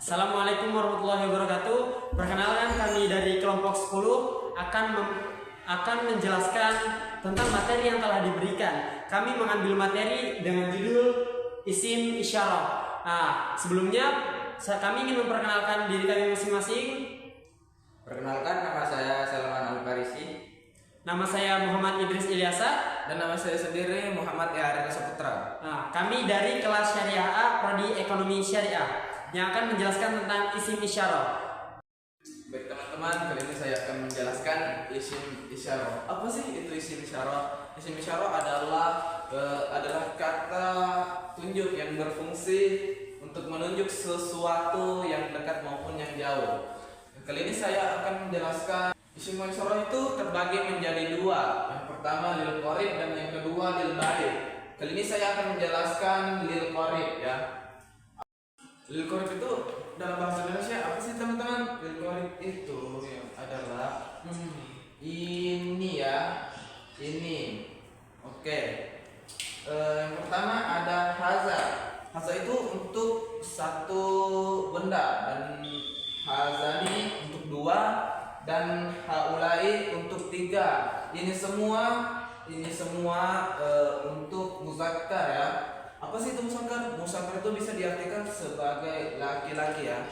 Assalamualaikum warahmatullahi wabarakatuh. Perkenalkan, kami dari kelompok 10 akan menjelaskan tentang materi yang telah diberikan. Kami mengambil materi dengan judul isim isyarah. Sebelumnya kami ingin memperkenalkan diri kami masing-masing. Perkenalkan, nama saya Salman Al-Farisi. Nama saya Muhammad Idris Ilyasa. Dan nama saya sendiri Muhammad Yahya Saputra. Kami dari kelas Syariah A, Prodi Ekonomi Syariah, yang akan menjelaskan tentang isim isyarah. Baik teman-teman, kali ini saya akan menjelaskan isim isyarah. Apa sih itu isim isyarah? Isim isyarah adalah kata tunjuk yang berfungsi untuk menunjuk sesuatu yang dekat maupun yang jauh. Kali ini saya akan menjelaskan isim isyarah itu terbagi menjadi dua. Yang pertama lil qorib dan yang kedua lil ba'id. Kali ini saya akan menjelaskan lil qorib ya. Lil qorib itu dalam bahasa Indonesia apa sih teman-teman? Lil qorib itu adalah ini ya, ini. Oke. Yang pertama ada haza. Haza itu untuk satu benda, dan hazani untuk dua, dan haulai untuk tiga. Ini semua untuk muzakkar ya. Apa sih itu muzakkar? Muzakkar itu bisa diartikan sebagai laki-laki ya.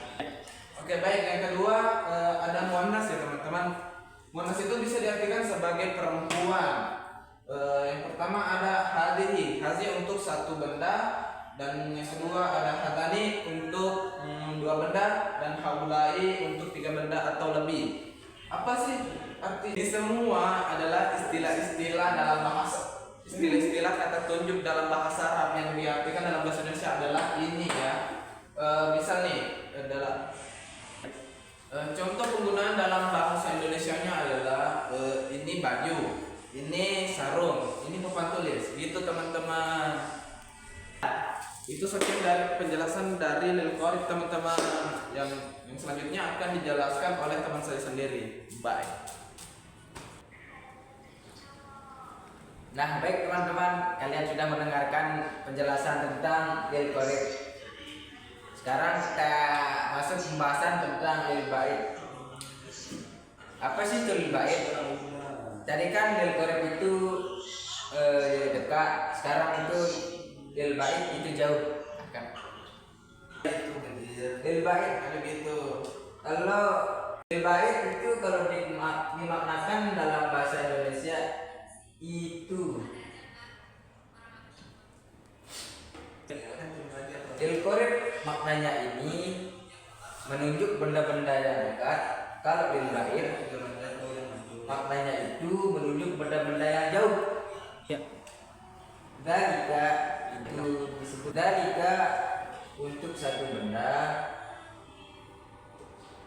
Oke, baik. Yang kedua ada muannas ya teman-teman. Muannas itu bisa diartikan sebagai perempuan. Yang pertama ada hadihi. Hazi untuk satu benda, dan yang kedua ada hadani untuk dua benda, dan haulai untuk tiga benda atau lebih. Apa sih arti? Ini semua adalah istilah-istilah dalam bahasa, istilah-istilah kata tunjuk dalam bahasa Arab yang diartikan dalam bahasa Indonesia adalah ini ya. Misal nih adalah contoh penggunaan dalam bahasa Indonesianya adalah ini baju, ini sarung, ini papan tulis. Gitu teman-teman. Itu sekian dari penjelasan dari lil qorib teman-teman. Yang selanjutnya akan dijelaskan oleh teman saya sendiri. Bye. Nah, baik teman-teman, kalian sudah mendengarkan penjelasan tentang lil qorib. Sekarang kita masuk pembahasan tentang lil ba'id. Apa sih itu lil ba'id? Tadi kan lil qorib itu dekat, sekarang itu lil ba'id itu jauh. Lil ba'id Begitu. kalau lil ba'id itu kalau dimaknakan dalam bahasa Indonesia itu lil qorib maknanya ini menunjuk benda-benda yang dekat. Kalau lil ba'id maknanya itu menunjuk benda-benda yang jauh. Dalika itu disebut dalika untuk satu benda,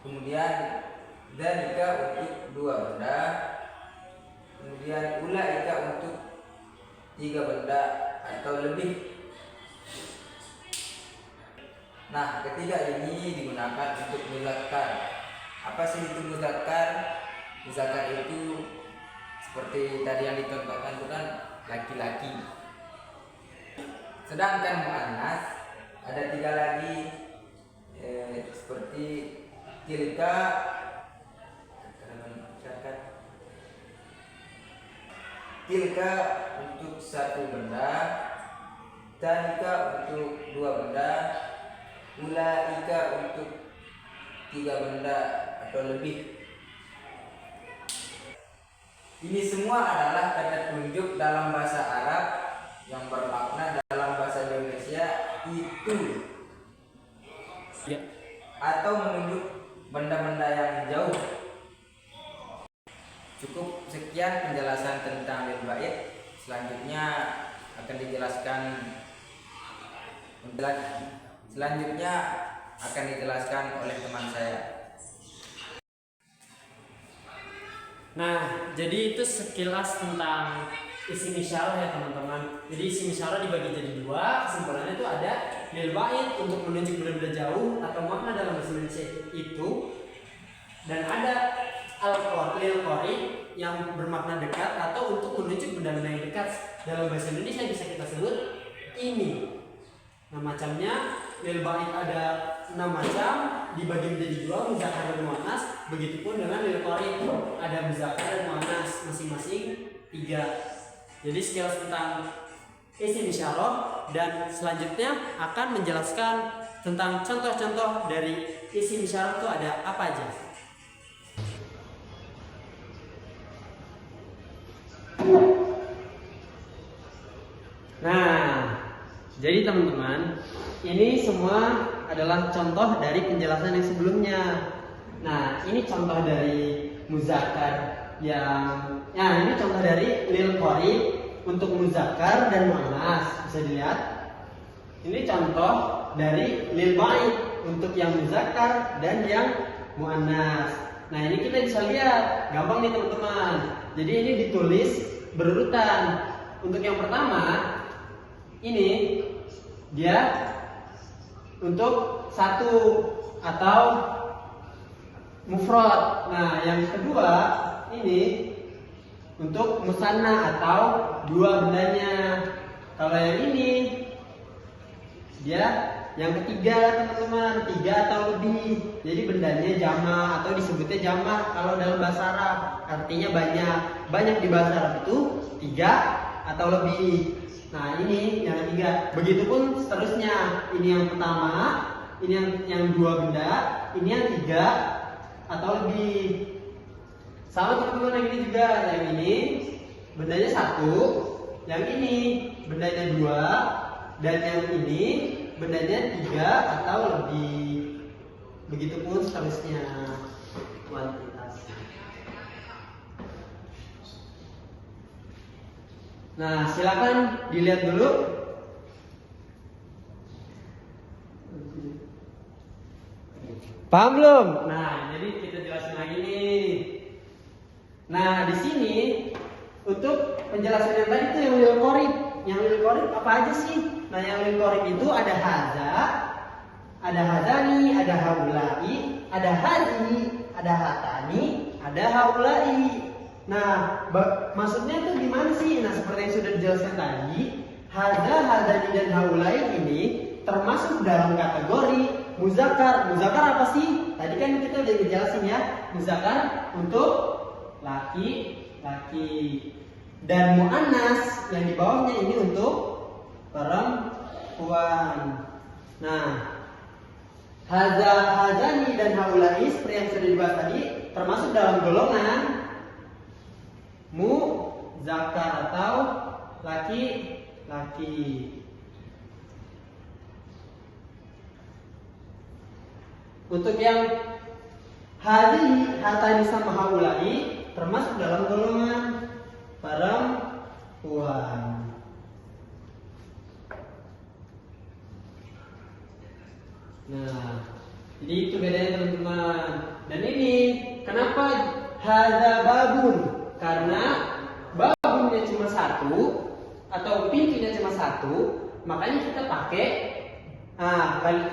kemudian dalika untuk dua benda, kemudian ulaika untuk tiga benda atau lebih. Nah, ketiga ini digunakan untuk muzakkar. Apa sih itu muzakkar? Muzakkar itu seperti tadi yang dicontohkan itu kan laki-laki. Sedangkan muannas ada tiga lagi, seperti tilka, tilka untuk satu benda, dalika untuk dua benda, ulaika untuk tiga benda atau lebih. Ini semua adalah kata tunjuk dalam bahasa Arab yang bermakna dalam bahasa Indonesia itu atau menunjuk benda-benda yang jauh. Cukup sekian penjelasan tentang lil ba'id. Selanjutnya akan dijelaskan oleh teman saya. Nah, jadi itu sekilas tentang isim isyarah ya teman-teman. Jadi isim isyarah dibagi jadi dua. Kesimpulannya itu ada lil ba'id untuk menunjuk benda-benda jauh atau makna dalam bahasa Indonesia itu, dan ada lil qorib yang bermakna dekat atau untuk menunjuk benda-benda yang dekat. Dalam bahasa Indonesia bisa kita sebut ini. Nah, macamnya lil ba'id ada 6 macam dibagi menjadi 2, muzakkar dan muannas. Begitupun dengan lil qorib, ada muzakkar dan muannas masing-masing 3. Jadi sekilas tentang isim isyarah, dan selanjutnya akan menjelaskan tentang contoh-contoh dari isim isyarah itu ada apa aja. Nah, jadi teman-teman, ini semua adalah contoh dari penjelasan yang sebelumnya. Nah, ini contoh dari muzakkar ini contoh dari lil qorib untuk muzakkar dan muannas, bisa dilihat. Ini contoh dari lil ba'id untuk yang muzakkar dan yang muannas. Nah, ini kita bisa lihat, gampang nih teman-teman. Jadi ini ditulis berurutan. Untuk yang pertama, ini dia untuk satu atau mufrad. Nah, yang kedua ini untuk musanna atau dua bendanya. Kalau yang ini dia yang ketiga teman-teman, 3 atau lebih. Jadi bendanya jama atau disebutnya jama kalau dalam bahasa Arab, artinya banyak. Banyak di bahasa Arab itu 3 atau lebih. Nah, ini yang ketiga. Begitupun seterusnya. Ini yang pertama, ini yang 2 benda, ini yang 3 atau lebih. Sama teman-teman yang ini juga. Yang ini bendanya 1, yang ini bendanya 2, dan yang ini bendanya 3 atau lebih. Begitupun seterusnya. Kuantitas. Nah, silakan dilihat dulu. Paham belum? Nah, jadi kita jelasin lagi nih. Nah, di sini untuk penjelasan yang tadi itu yang lil qorib. Yang lil qorib apa aja sih? Nah, yang lil qorib itu ada hadza, ada hadzani, ada haulai, ada hadi, ada hatani, ada haulai. Nah, maksudnya itu gimana sih? Nah, seperti yang sudah dijelaskan tadi, hadza, hadzani, dan haulai ini termasuk dalam kategori muzakkar. Muzakkar apa sih? Tadi kan kita udah dijelasin ya. Muzakkar untuk laki-laki. Dan muannas yang di bawahnya ini untuk perempuan. Nah, hadza, hadzani, dan haulai seperti yang sudah dibahas tadi termasuk dalam golongan muzakkar atau laki-laki. Untuk yang hadhi, hatani, sama haulai termasuk dalam golongan perempuan. Nah, jadi itu bedanya teman-teman. Dan ini kenapa hadza babun? Karena babunnya cuma 1 atau pintunya cuma 1, makanya kita pakai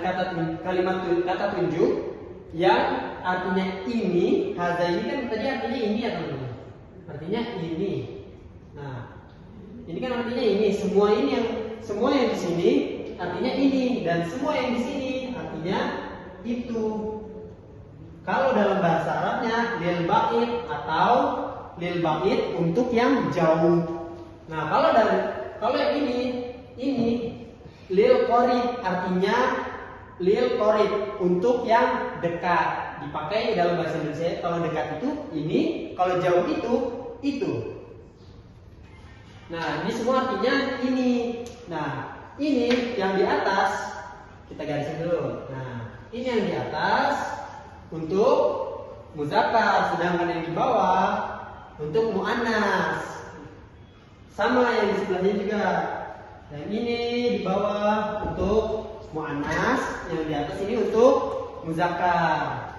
kata tunjuk yang artinya ini. Hadza ini kan tadi artinya ini ya teman-teman. Artinya ini. Nah, ini kan artinya ini. Semua yang di sini artinya ini, dan semua yang di sini artinya itu. Kalau dalam bahasa Arabnya lil ba'id atau lil ba'id untuk yang jauh. Nah, kalau yang ini lil qorib, artinya lil qorib untuk yang dekat. Dipakai dalam bahasa Indonesia. Kalau dekat itu ini, kalau jauh itu. Nah, ini semua artinya ini. Nah, ini yang di atas kita garisin dulu. Nah, ini yang di atas untuk muzakkar, sedangkan yang di bawah untuk muannas. Sama yang di sebelahnya juga. Yang ini di bawah untuk muannas, yang di atas ini untuk muzakkar.